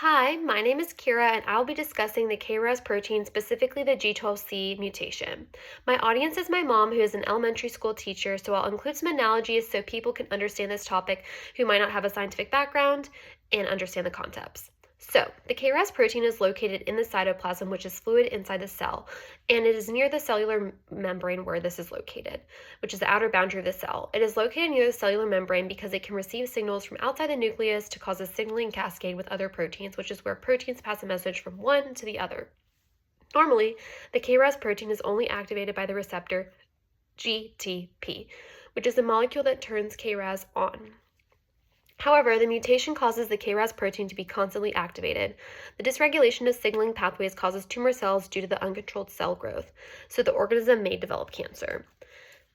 Hi, my name is Kira, and I'll be discussing the KRAS protein, specifically the G12C mutation. My audience is my mom, who is an elementary school teacher, so I'll include some analogies so people can understand this topic who might not have a scientific background and understand the concepts. So, the KRAS protein is located in the cytoplasm, which is fluid inside the cell, and it is near the cellular membrane where this is located, which is the outer boundary of the cell. It is located near the cellular membrane because it can receive signals from outside the nucleus to cause a signaling cascade with other proteins, which is where proteins pass a message from one to the other. Normally, the KRAS protein is only activated by the receptor GTP, which is the molecule that turns KRAS on. However, the mutation causes the KRAS protein to be constantly activated. The dysregulation of signaling pathways causes tumor cells due to the uncontrolled cell growth, so the organism may develop cancer.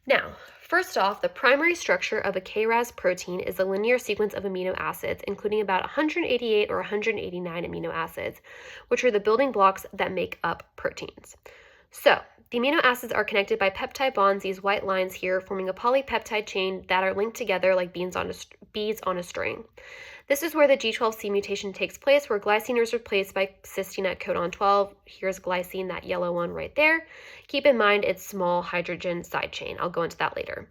Now, first off, the primary structure of a KRAS protein is a linear sequence of amino acids, including about 188 or 189 amino acids, which are the building blocks that make up proteins. So, the amino acids are connected by peptide bonds, these white lines here, forming a polypeptide chain that are linked together like beads on a string. This is where the G12C mutation takes place, where glycine is replaced by cysteine at codon 12. Here's glycine, that yellow one right there. Keep in mind it's small hydrogen side chain. I'll go into that later.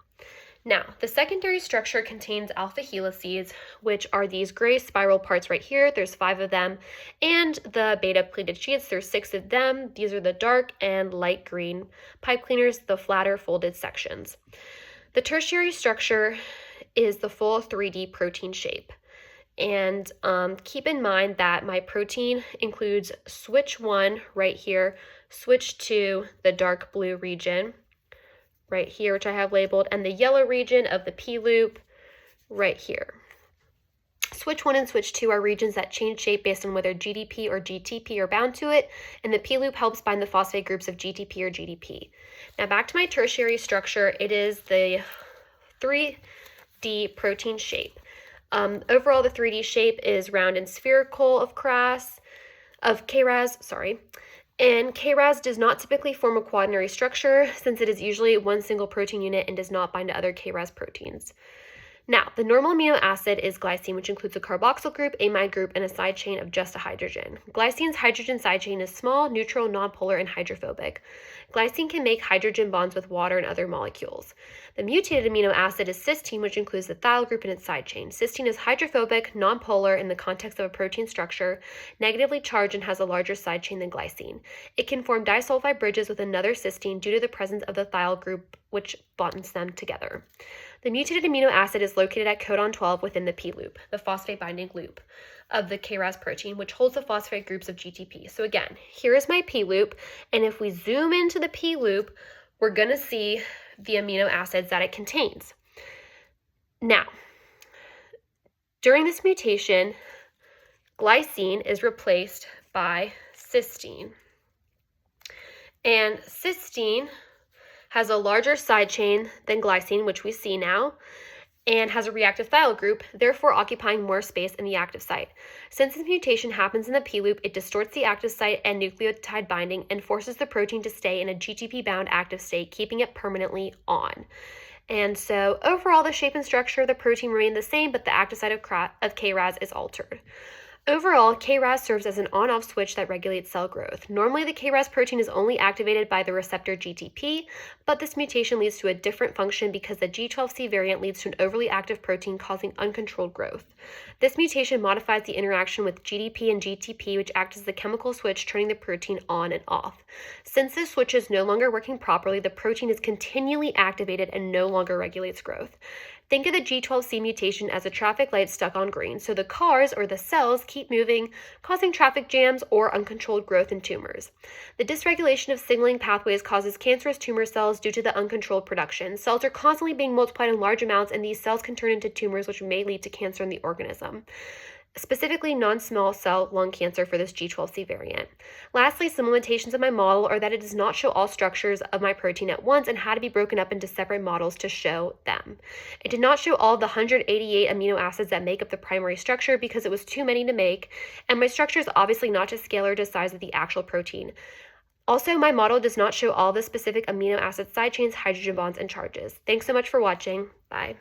Now, the secondary structure contains alpha helices, which are these gray spiral parts right here. There's 5 of them. And the beta pleated sheets, there's 6 of them. These are the dark and light green pipe cleaners, the flatter folded sections. The tertiary structure is the full 3D protein shape. And keep in mind that my protein includes switch 1 right here, switch 2, the dark blue region, right here, which I have labeled, and the yellow region of the P loop right here. Switch 1 and switch 2 are regions that change shape based on whether GDP or GTP are bound to it, and the P loop helps bind the phosphate groups of GTP or GDP. Now back to my tertiary structure, it is the 3D protein shape. Overall, the 3D shape is round and spherical of KRAS, and KRAS does not typically form a quaternary structure since it is usually one single protein unit and does not bind to other KRAS proteins. Now, the normal amino acid is glycine, which includes a carboxyl group, amide group, and a side chain of just a hydrogen. Glycine's hydrogen side chain is small, neutral, nonpolar, and hydrophobic. Glycine can make hydrogen bonds with water and other molecules. The mutated amino acid is cysteine, which includes the thiol group and its side chain. Cysteine is hydrophobic, nonpolar in the context of a protein structure, negatively charged, and has a larger side chain than glycine. It can form disulfide bridges with another cysteine due to the presence of the thiol group, which bonds them together. The mutated amino acid is located at codon 12 within the P loop, the phosphate binding loop of the KRAS protein, which holds the phosphate groups of GTP. So again, here is my P loop, and if we zoom into the P loop, we're going to see the amino acids that it contains. Now, during this mutation, glycine is replaced by cysteine. And cysteine has a larger side chain than glycine, which we see now, and has a reactive thiol group, therefore occupying more space in the active site. Since this mutation happens in the P loop, it distorts the active site and nucleotide binding and forces the protein to stay in a GTP-bound active state, keeping it permanently on. And so overall, the shape and structure of the protein remain the same, but the active site of KRAS is altered. Overall, KRAS serves as an on-off switch that regulates cell growth. Normally, the KRAS protein is only activated by the receptor GTP, but this mutation leads to a different function because the G12C variant leads to an overly active protein causing uncontrolled growth. This mutation modifies the interaction with GDP and GTP, which act as the chemical switch turning the protein on and off. Since this switch is no longer working properly, the protein is continually activated and no longer regulates growth. Think of the G12C mutation as a traffic light stuck on green, so the cars or the cells keep moving, causing traffic jams or uncontrolled growth in tumors. The dysregulation of signaling pathways causes cancerous tumor cells due to the uncontrolled production. Cells are constantly being multiplied in large amounts, and these cells can turn into tumors, which may lead to cancer in the organism, specifically non-small cell lung cancer for this G12C variant. Lastly, some limitations of my model are that it does not show all structures of my protein at once and had to be broken up into separate models to show them. It did not show all of the 188 amino acids that make up the primary structure because it was too many to make, and my structure is obviously not to scale or to size of the actual protein. Also, my model does not show all the specific amino acid side chains, hydrogen bonds, and charges. Thanks so much for watching. Bye.